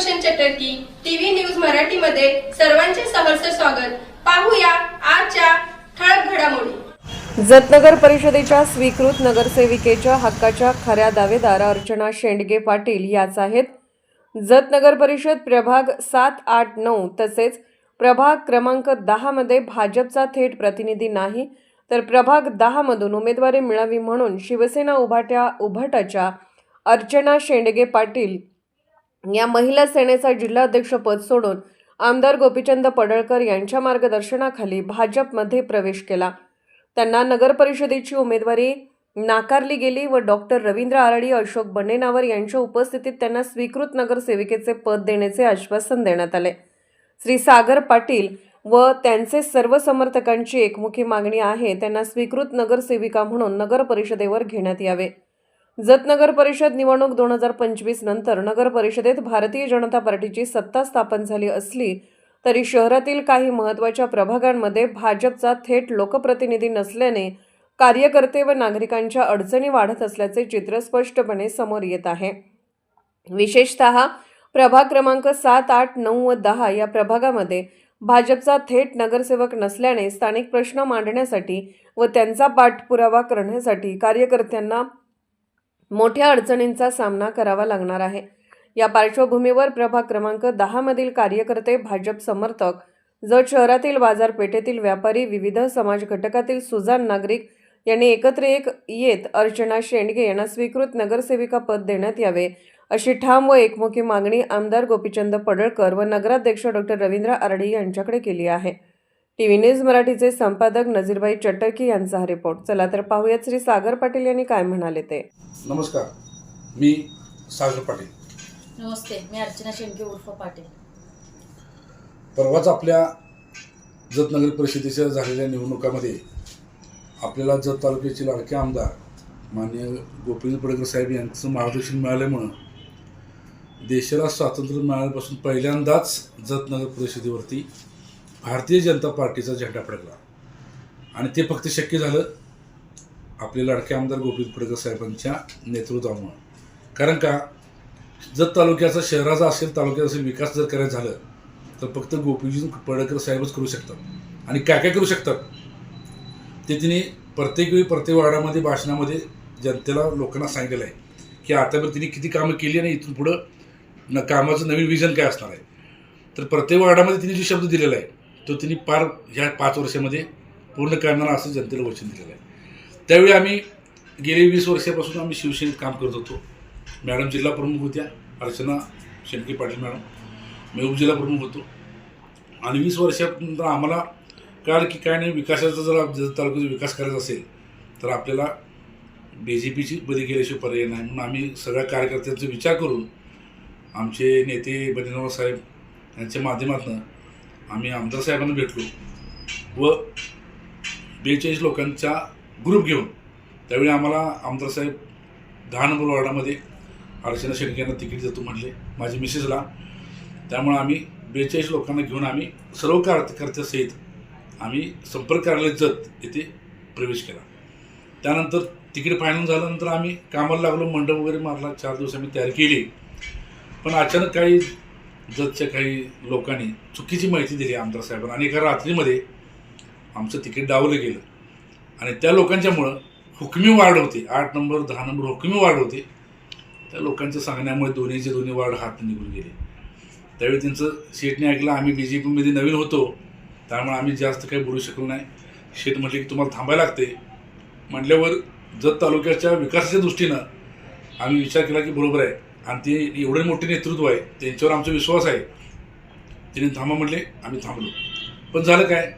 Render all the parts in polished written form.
Sudarshan चटर्की TV news Marathi मध्ये सर्वांचे सहर्ष स्वागत। पाहूया आजच्या ठळक घडामोडी। जत नगर परिषदेच्या स्वीकृत नगरसेविकेच्या हक्काच्या खऱ्या दावेदार अर्चना शेंडगे पाटील याच आहेत। जत नगर परिषद प्रभाग 7, 8, 9 तसेच प्रभाग क्रमांक 10 मध्ये भाजपचा थेट प्रतिनिधी नाही, तर प्रभाग 10 मधून उमेदवारी मिळावी म्हणून शिवसेना उभाटाच्या अर्चना शेंडगे पाटील या महिला सेनेचा जिल्हाध्यक्षपद सोडून आमदार गोपीचंद पडळकर यांच्या मार्गदर्शनाखाली भाजपमध्ये प्रवेश केला। त्यांना नगर परिषदेची उमेदवारी नाकारली गेली व डॉक्टर रवींद्र आराडी, अशोक बन्नेनावर यांच्या उपस्थितीत त्यांना स्वीकृत नगरसेविकेचे पद देण्याचे आश्वासन देण्यात आले। श्री सागर पाटील व त्यांचे सर्व समर्थकांची एकमुखी मागणी आहे, त्यांना स्वीकृत नगरसेविका म्हणून नगर परिषदेवर घेण्यात यावे। जत नगर परिषद निवडणूक 2025 नंतर नगर परिषदेत भारतीय जनता पार्टीची सत्ता स्थापन झाली असली तरी शहरातील काही महत्त्वाच्या प्रभागांमध्ये भाजपचा थेट लोकप्रतिनिधी नसल्याने कार्यकर्ते व नागरिकांच्या अडचणी वाढत असल्याचे चित्र स्पष्टपणे समोर येत आहे। विशेषतः प्रभाग क्रमांक 7, 8, 9 व 10 या प्रभागामध्ये भाजपचा थेट नगरसेवक नसल्याने स्थानिक प्रश्न मांडण्यासाठी व त्यांचा पाठपुरावा करण्यासाठी कार्यकर्त्यांना मोठ्या अडचणींचा सामना करावा लागणार आहे। या पार्श्वभूमीवर प्रभाग क्रमांक 10 मधील कार्यकर्ते, भाजप समर्थक, जत शहरातील बाजारपेठेतील व्यापारी, विविध समाज घटकातील सुजाण नागरिक यांनी एकत्र येत अर्चना शेंडगे यांना स्वीकृत नगरसेविका पद देण्यात यावे अशी ठाम व एकमुखी मागणी आमदार गोपीचंद पडळकर व नगराध्यक्ष डॉक्टर रवींद्र आराडी यांच्याकडे केली आहे। टीव्ही न्यूज मराठीचे संपादक नजीरभाई चटर्की यांचा हा रिपोर्ट। चला तर पाहूयात श्री सागर पाटील यांनी काय म्हणाले ते। नमस्कार, मी सागर पाटील। नमस्ते, मी अर्चना शेंडगे उर्फ पाटील। परवाच आपल्या जत नगर परिषदेच्या झालेल्या निवडणुकामध्ये आपल्याला जत तालुक्याचे लाडके आमदार माननीय गोपीचंद पडळकर साहेब यांचं मार्गदर्शन मिळाल्यामुळं देशाला स्वातंत्र्य मिळाल्यापासून पहिल्यांदाच जत नगर परिषदेवरती भारतीय जनता पार्टीचा झेंडा फडकला आणि ते फक्त शक्य झालं आपले लाडके आमदार गोपीचंद पडळकर साहेबांच्या नेतृत्वामुळं। कारण का, जत तालुक्याचा, शहराचा असेल, तालुक्याचा असेल, विकास जर करायचा झालं तर फक्त गोपीचंद पडळकर साहेबच करू शकतात। आणि काय काय करू शकतात ते तिने प्रत्येक वेळी प्रत्येक वार्डामध्ये भाषणामध्ये जनतेला, लोकांना सांगितलेलं आहे की आतापर्यंत तिने किती कामं केली आणि इथून पुढं कामाचं नवीन विजन काय असणार आहे। तर प्रत्येक वार्डामध्ये तिने जो शब्द दिलेला आहे तो तिने पार ह्या 5 वर्षामध्ये पूर्ण करणार असं जनतेला वचन दिलेलं आहे। त्यावेळी आम्ही गेली 20 वर्षापासून आम्ही शिवसेनेत काम करत होतो। मॅडम जिल्हा प्रमुख होत्या, अर्चना शेंडगे पाटील मॅडम, मी उपजिल्हा प्रमुख होतो। आणि 20 वर्षानंतर आम्हाला कळलं की काय नाही, विकासाचा जर तालुक्याचा विकास करायचा असेल तर आपल्याला BJPची बदली केल्याशिवाय पर्याय नाही। म्हणून आम्ही सगळ्या कार्यकर्त्यांचा विचार करून आमचे नेते बन्नेनावर साहेब यांच्या माध्यमातून आम्ही आमदार साहेबांना भेटलो व 42 लोकांचा ग्रुप घेऊन त्यावेळी आम्हाला आमदार साहेब 10 नंबर वार्डामध्ये अर्चना शेंडगे यांना तिकीट देतो म्हटले, माझी मिसेसला। त्यामुळे आम्ही 42 लोकांना घेऊन आम्ही सर्व कार्यकर्त्यासहित आम्ही संपर्क कार्यालय जत येथे प्रवेश केला। त्यानंतर तिकीट फायनल झाल्यानंतर आम्ही कामाला लागलो, मंडप वगैरे मारला, 4 दिवस आम्ही तयारी केली। पण अचानक काही जतच्या काही लोकांनी चुकीची माहिती दिली आमदार साहेबांना आणि एका रात्रीमध्ये आमचं तिकीट डावलं गेलं। आणि त्या लोकांच्यामुळं हुकमी वार्ड होते, 8 नंबर 10 नंबर हुकमी वार्ड होते, त्या लोकांच्या सांगण्यामुळे दोन्ही वार्ड हात निघून गेले। त्यावेळी त्यांचं शेठने ऐकलं, आम्ही BJPमध्ये नवीन होतो त्यामुळे आम्ही जास्त काही बोलू शकलो नाही। शेठ म्हटले की तुम्हाला थांबायला लागते। म्हटल्यावर जत तालुक्याच्या विकासाच्या दृष्टीनं आम्ही विचार केला की बरोबर आहे आणि ते एवढे मोठे नेतृत्व आहे, त्यांच्यावर आमचा विश्वास आहे, त्यांनी थांबा म्हटले, आम्ही थांबलो। पण झालं काय,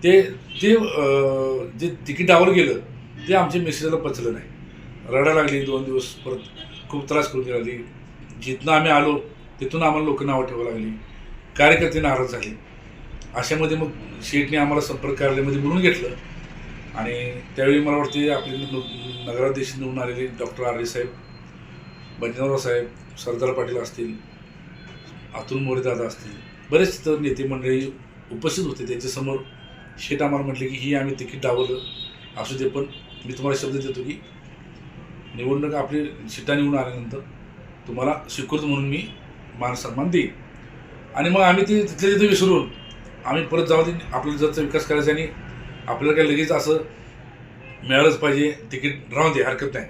ते जे तिकीट डावलं गेलं ते आमच्या मिसेसला पचलं नाही, रडायला लागली 2 दिवस, परत खूप त्रास करून लागली। जिथनं आम्ही आलो तिथून आम्हाला लोक नावं ठेवायला लागली, कार्यकर्ते नाराज झाले। अशामध्ये मग शेठने आम्हाला संपर्क कार्यालयामध्ये बोलून घेतलं आणि त्यावेळी मला वाटते आपले नगराध्यक्ष निवडून आलेले डॉक्टर आराडी साहेब, बन्नेनावर साहेब, सरदार पाटील असतील, अतुल मोरे दादा असतील, बरेच तर नेते मंडळी उपस्थित होते। त्यांच्यासमोर शेठ आम्हाला म्हटले की ही आम्ही तिकीट डावलं असू दे, पण मी तुम्हाला शब्द देतो की निवडणूक आपली शिट्टा निवडून आल्यानंतर तुम्हाला स्वीकृत म्हणून मी मान सन्मान देईल. आणि मग आम्ही ती तिथल्या तिथे विसरून आम्ही परत जाऊन आपल्या जतचा विकास करायचा आणि आपल्याला काही लगेच असं मिळालंच पाहिजे, तिकीट राहून दे, हरकत नाही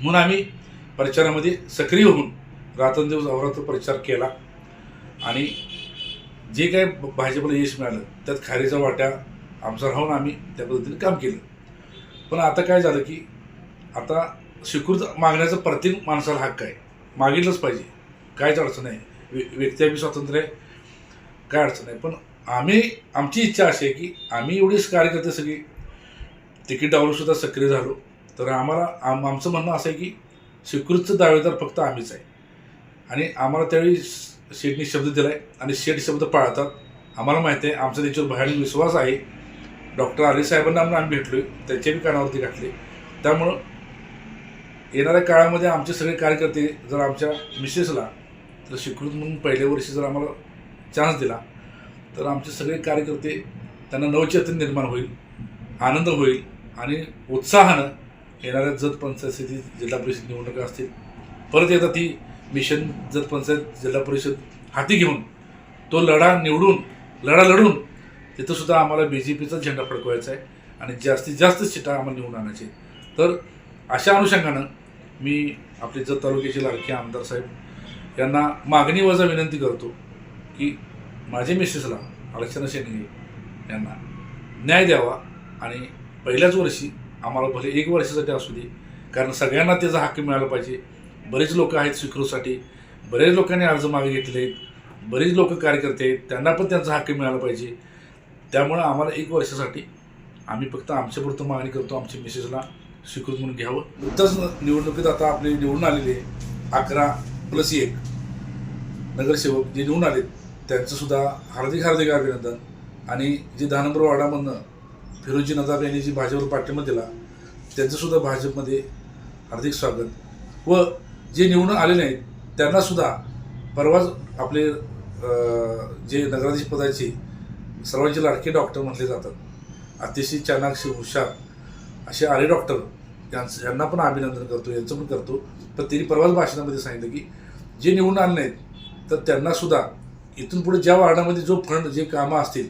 म्हणून आम्ही प्रचारामध्ये सक्रिय होऊन रात्रंदिवस अहोरात्र प्रचार केला. आणि जे काय भाजपला यश मिळालं त्यात खारीचा वाटा आमचा राहून आम्ही त्या पद्धतीने काम केलं. पण आता काय झालं की आता स्वीकृत मागण्याचा प्रत्येक माणसाला हक्क आहे, मागितलंच पाहिजे, काहीच अडचण नाही, व्यक्तिगत स्वातंत्र्य आहे, काय अडचण नाही. पण आमची इच्छा अशी आहे की आम्ही एवढेच कार्यकर्ते सगळी तिकीट डावलूनसुद्धा सक्रिय झालो तर आमचं म्हणणं असं आहे की स्वीकृतचं दावेदार फक्त आम्हीच आहे. आणि आम्हाला त्यावेळी शेठनी शब्द दिला आहे आणि शेठ शब्द पाळतात. आम्हाला माहिती आहे, आमचा त्याच्यावर भयानक विश्वास आहे. डॉक्टर आले साहेबांना आम्ही भेटलो, त्यांच्याही कानावरती घातले. त्यामुळं येणाऱ्या काळामध्ये आमचे सगळे कार्यकर्ते जर आमच्या मिसेसला तर स्वीकृत म्हणून पहिल्या वर्षी जर आम्हाला चान्स दिला तर आमचे सगळे कार्यकर्ते त्यांना नवचैतन्य निर्माण होईल, आनंद होईल आणि उत्साहानं येणाऱ्या जत पंचायत समिती जिल्हा परिषद निवडणुका असतील परत एकदा ती मिशन जत पंचायत जिल्हा परिषद हाती घेऊन तो लढा लढून तिथंसुद्धा आम्हाला BJPचा झेंडा फडकवायचा आहे आणि जास्तीत जास्त सीटा आम्हाला निवडून आणायचे. तर अशा अनुषंगानं मी आपले जत तालुक्याचे लाडके आमदार साहेब यांना मागणी वजा विनंती करतो की माझ्या मिसेसला अर्चना शेंडगे यांना न्याय द्यावा आणि पहिल्याच वर्षी आम्हाला भले 1 वर्षासाठी असू दे, कारण सगळ्यांना त्याचा हक्क मिळाला पाहिजे. बरेच लोक आहेत स्वीकृतीसाठी, बरेच लोकांनी अर्ज मागे घेतले आहेत, बरेच लोक कार्यकर्ते आहेत, त्यांना पण त्यांचा हक्क मिळाला पाहिजे. त्यामुळं आम्हाला 1 वर्षासाठी आम्ही फक्त आमच्यापुरतं मागणी करतो, आमच्या मिसेसला स्वीकृत म्हणून घ्यावं. नुकताच निवडणुकीत आता आपले निवडून आलेले 11+1 नगरसेवक जे निवडून आलेत त्यांचंसुद्धा हार्दिक अभिनंदन. आणि जे 10 नंबर वार्डामधनं फिरोजी नदाब यांनी जी भाजपवर पाठिंबा दिला त्यांचंसुद्धा भाजपमध्ये हार्दिक स्वागत. व जे निवडून आले नाहीत त्यांनासुद्धा परवाच आपले जे नगराधीश पदाचे सर्वांचे लाडके डॉक्टर म्हटले जातात, अतिशय चाणाक्ष हुशार असे आले डॉक्टर, यांना पण अभिनंदन करतो, यांचं पण करतो. तर त्यांनी परवाच भाषणामध्ये सांगितलं की जे निवडून आले नाहीत तर त्यांनासुद्धा इथून पुढे ज्या वार्डामध्ये जो फंड जे कामं असतील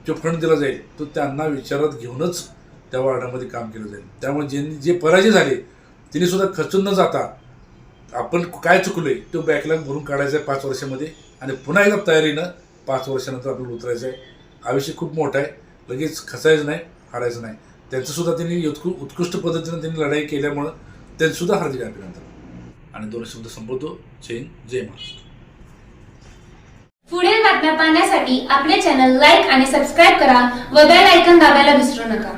जो फंड दिला जाईल तो त्यांना विचारात घेऊनच त्या वार्डामध्ये काम केलं जाईल. त्यामुळे जे पराजय झाले त्यांनीसुद्धा खचून न जाता आपण काय चुकलोय तो बॅकलॉग भरून काढायचा आहे 5 वर्षामध्ये आणि पुन्हा एकदा तयारीनं 5 वर्षानंतर आपल्याला उतरायचं आहे. आयुष्य खूप मोठं आहे, लगेच खचायचं नाही, हारायचं नाही. त्यांचंसुद्धा त्यांनी उत्कृष्ट पद्धतीनं त्यांनी लढाई केल्यामुळं त्यांचंसुद्धा हार्दिक अभिनंदन. आणि 2 शब्द संपवतो. जय महाराष्ट्र. पुढील बातम्या पाहण्यासाठी आपले चॅनल लाईक आणि सबस्क्राईब करा व बेल आयकॉन दाबायला विसरू नका.